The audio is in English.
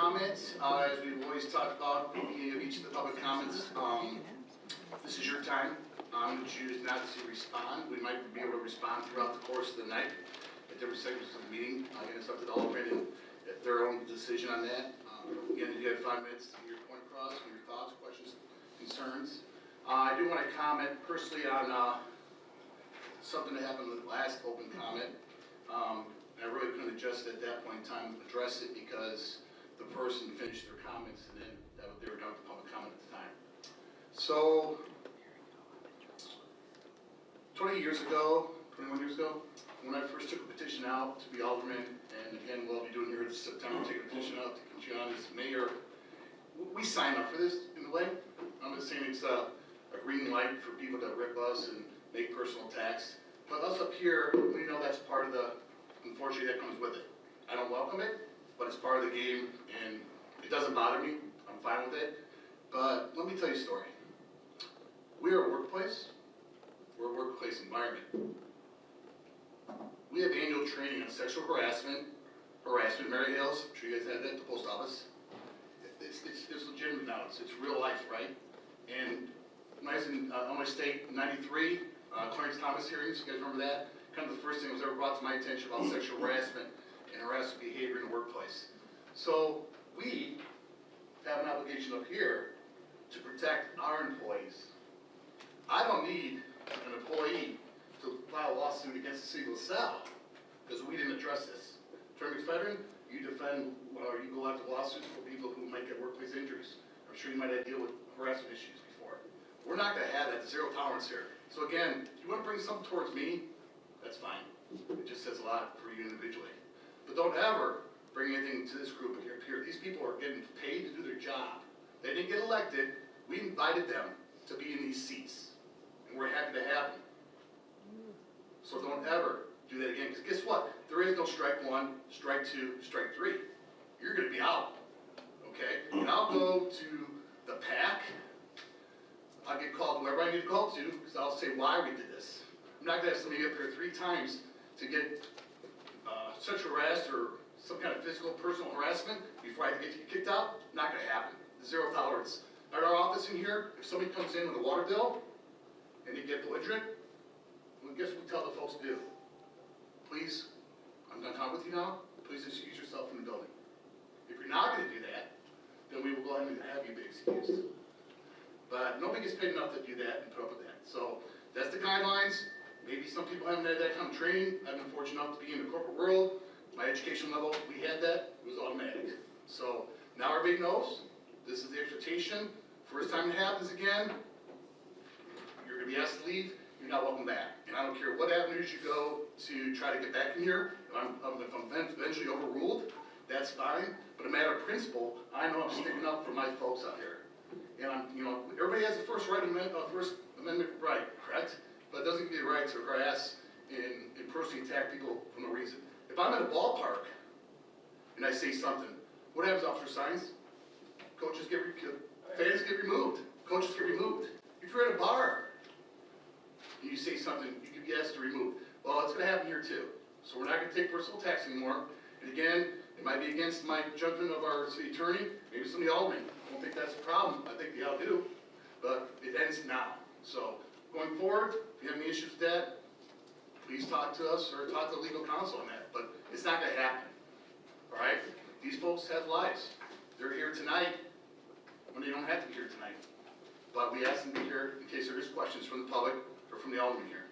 comment. As we've always talked about at the beginning of each of the public comments, this is your time. I'm going to choose not to respond. We might be able to respond throughout the course of the night at different segments of the meeting. Again, it's up to the Alderman and their own decision on that. Again, you have 5 minutes to get your point across, your thoughts, questions, concerns. I do want to comment personally on something that happened with the last open comment. I really couldn't adjust at that point in time, address it because the person finished their comments and then they were done with the public comment at the time. So, 21 years ago, when I first took a petition out to be alderman, and again, we'll be doing here this September, take a petition out to continue on as mayor, we signed up for this in a way. I'm not saying it's a green light for people to rip us and make personal attacks, but us up here, we know that's part of the, unfortunately, that comes with it. I don't welcome it, but it's part of the game, and it doesn't bother me. I'm fine with it. But let me tell you a story. We are a workplace. We're a workplace environment. We have annual training on sexual harassment, Mary Hales, I'm sure you guys had that at the post office. It's legitimate now, it's real life, right? And when I was in Illinois State in '93, Clarence Thomas hearings, you guys remember that? Kind of the first thing that was ever brought to my attention about sexual harassment and harassment behavior in the workplace. So we have an obligation up here to protect our employees. I don't need an employee to file a lawsuit against the City of LaSalle because we didn't address this. Attorney McFedrin, you defend or you go after lawsuits for people who might get workplace injuries. I'm sure you might have dealt with harassment issues before. We're not going to have that, zero tolerance here. So again, if you want to bring something towards me, that's fine. It just says a lot for you individually. But don't ever bring anything to this group here. These people are getting paid to do their job. They didn't get elected. We invited them to be in these seats. And we're happy to have them. So don't ever do that again. Because guess what? There is no strike 1, strike 2, strike 3. You're going to be out. Okay? And I'll go to the PAC. I'll get called whoever I need to call to because I'll say why we did this. I'm not going to have somebody up here 3 times to get sexual harassed or some kind of physical, personal harassment before I get kicked out. Not going to happen. Zero tolerance. At our office in here, if somebody comes in with a water bill and they get belligerent, well, guess what we tell the folks to do? Please, I'm done talking with you now. Please excuse yourself from the building. If you're not going to do that, then we will go ahead and have you be excused. But nobody gets paid enough to do that and put up with that. So that's the guidelines. Maybe some people haven't had that kind of training. I've been fortunate enough to be in the corporate world. My education level, we had that. It was automatic. So now everybody knows. This is the expectation. First time it happens again, you're going to be asked to leave. You're not welcome back. And I don't care what avenues you go to try to get back in here. If I'm eventually overruled, that's fine. But a matter of principle, I know I'm sticking up for my folks out here. And everybody has the First Amendment right, correct? But it doesn't give you the right to harass and personally attack people for no reason. If I'm at a ballpark and I say something, what happens, Officer Sines? Coaches get fans get removed. Coaches get removed. If you're at a bar and you say something, you could be asked to remove. Well, it's going to happen here too. So we're not going to take personal attacks anymore. And again, it might be against my judgment of our city attorney, maybe some of the aldermen. I don't think that's a problem. I think they all do. But it ends now. So going forward, if you have any issues with that, please talk to us or talk to legal counsel on that. But it's not going to happen. All right? These folks have lives. They're here tonight when they don't have to be here tonight. But we ask them to be here in case there is questions from the public or from the alderman here.